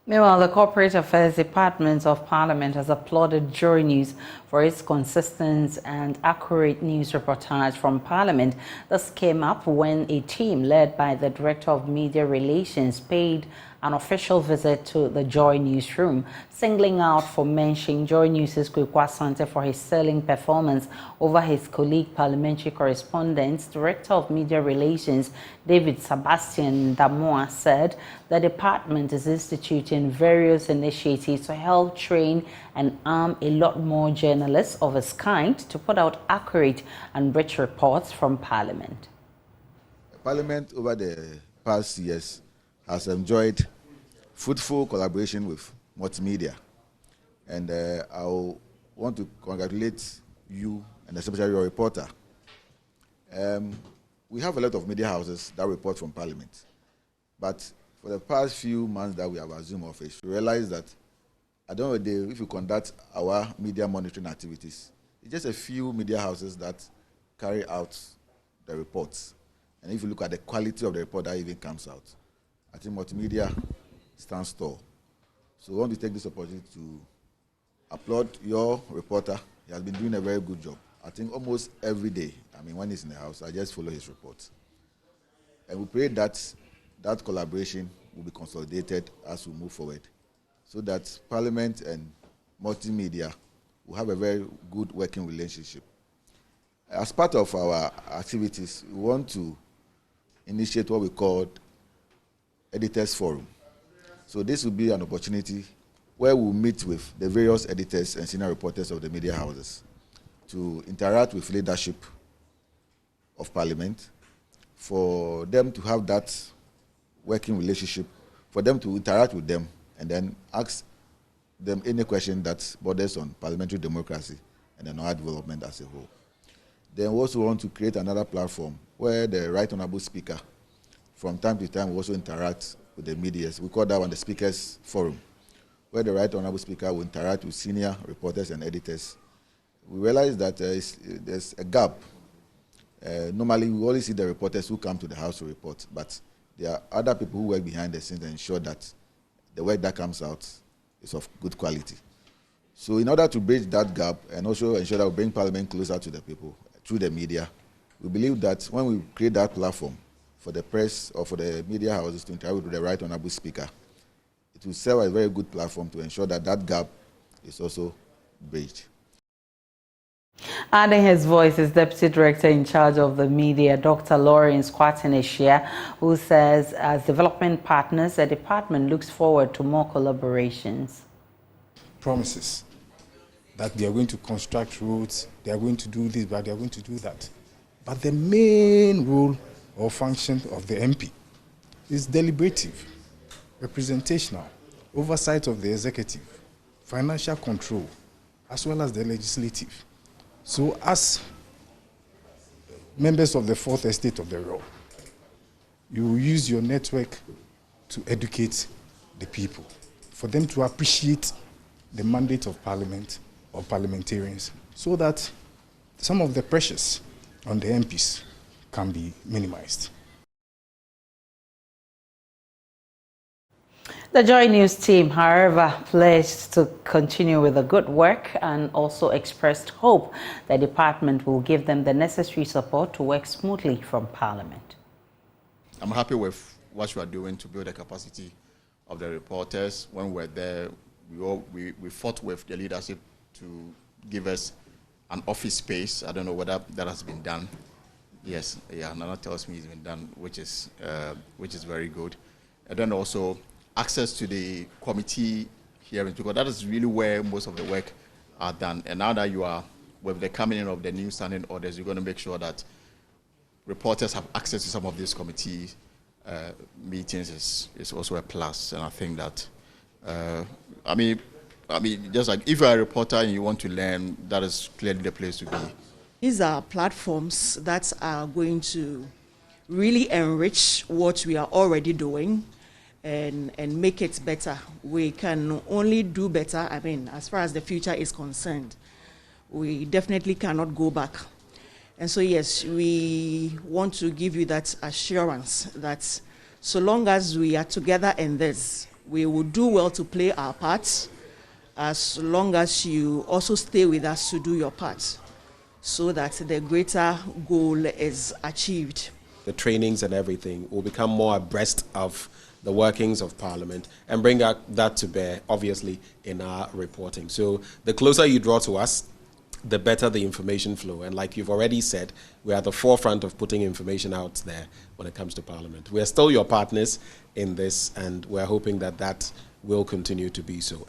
Meanwhile, the Corporate Affairs Department of Parliament has applauded Joynews for its consistent and accurate news reportage from Parliament. This came up when a team led by the Director of Media Relations paid an official visit to the Joy newsroom, singling out for mention Joynews' Kwekwa Asante for his sterling performance over his colleague parliamentary correspondent. Director of Media Relations David Sebastian Damoa said the department is instituting various initiatives to help train and arm a lot more journalists of its kind to put out accurate and rich reports from Parliament. Parliament over the past years has enjoyed fruitful collaboration with multimedia, and I want to congratulate you and especially your reporter. We have a lot of media houses that report from Parliament, but for the past few months that we have assumed office, we realized that at the end of the day, if we conduct our media monitoring activities, it's just a few media houses that carry out the reports. And if you look at the quality of the report that even comes out, I think multimedia stands tall. So we want to take this opportunity to applaud your reporter. He has been doing a very good job. I think almost every day, when he's in the house, I just follow his reports. And we pray that that collaboration will be consolidated as we move forward, so that Parliament and multimedia will have a very good working relationship. As part of our activities, we want to initiate what we call Editors Forum. So this will be an opportunity where we'll meet with the various editors and senior reporters of the media houses to interact with leadership of Parliament, for them to have that working relationship, for them to interact with them and then ask them any question that borders on parliamentary democracy and then our development as a whole. Then we also want to create another platform where the Right Honourable Speaker, from time to time, will also interact with the media. We call that one the Speakers Forum, where the Right Honourable Speaker will interact with senior reporters and editors. We realize that there's a gap. Normally, we only see the reporters who come to the House to report, but there are other people who work behind the scenes and ensure that the work that comes out is of good quality. So in order to bridge that gap and also ensure that we bring Parliament closer to the people through the media, we believe that when we create that platform for the press or for the media houses to interact with the Right Honourable Speaker, it will serve as a very good platform to ensure that that gap is also bridged. Adding his voice is Deputy Director in charge of the media, Dr. Lawrence Kwatineshia, who says as development partners, the department looks forward to more collaborations. Promises that they are going to construct roads, they are going to do this, but they are going to do that. But the main role or function of the MP is deliberative, representational, oversight of the executive, financial control, as well as the legislative. So as members of the fourth estate of the law, you will use your network to educate the people, for them to appreciate the mandate of Parliament or parliamentarians, so that some of the pressures on the MPs can be minimized. The Joy News team, however, pledged to continue with the good work and also expressed hope the department will give them the necessary support to work smoothly from Parliament. I'm happy with what you are doing to build the capacity of the reporters. When we were there, we fought with the leadership to give us an office space. I don't know whether that has been done. Yes, yeah, Nana tells me it's been done, which is very good. And then also access to the committee hearings, because that is really where most of the work are done. And now that you are with the coming in of the new standing orders, you're going to make sure that reporters have access to some of these committee meetings is also a plus. And I think that, just like if you're a reporter and you want to learn, that is clearly the place to be. These are platforms that are going to really enrich what we are already doing and make it better. We can only do better, as far as the future is concerned. We definitely cannot go back. And so, yes, we want to give you that assurance that so long as we are together in this, we will do well to play our part, as long as you also stay with us to do your part, so that the greater goal is achieved. The trainings and everything will become more abreast of the workings of Parliament and bring that to bear, obviously, in our reporting. So the closer you draw to us, the better the information flow. And like you've already said, we are at the forefront of putting information out there when it comes to Parliament. We are still your partners in this, and we're hoping that that will continue to be so.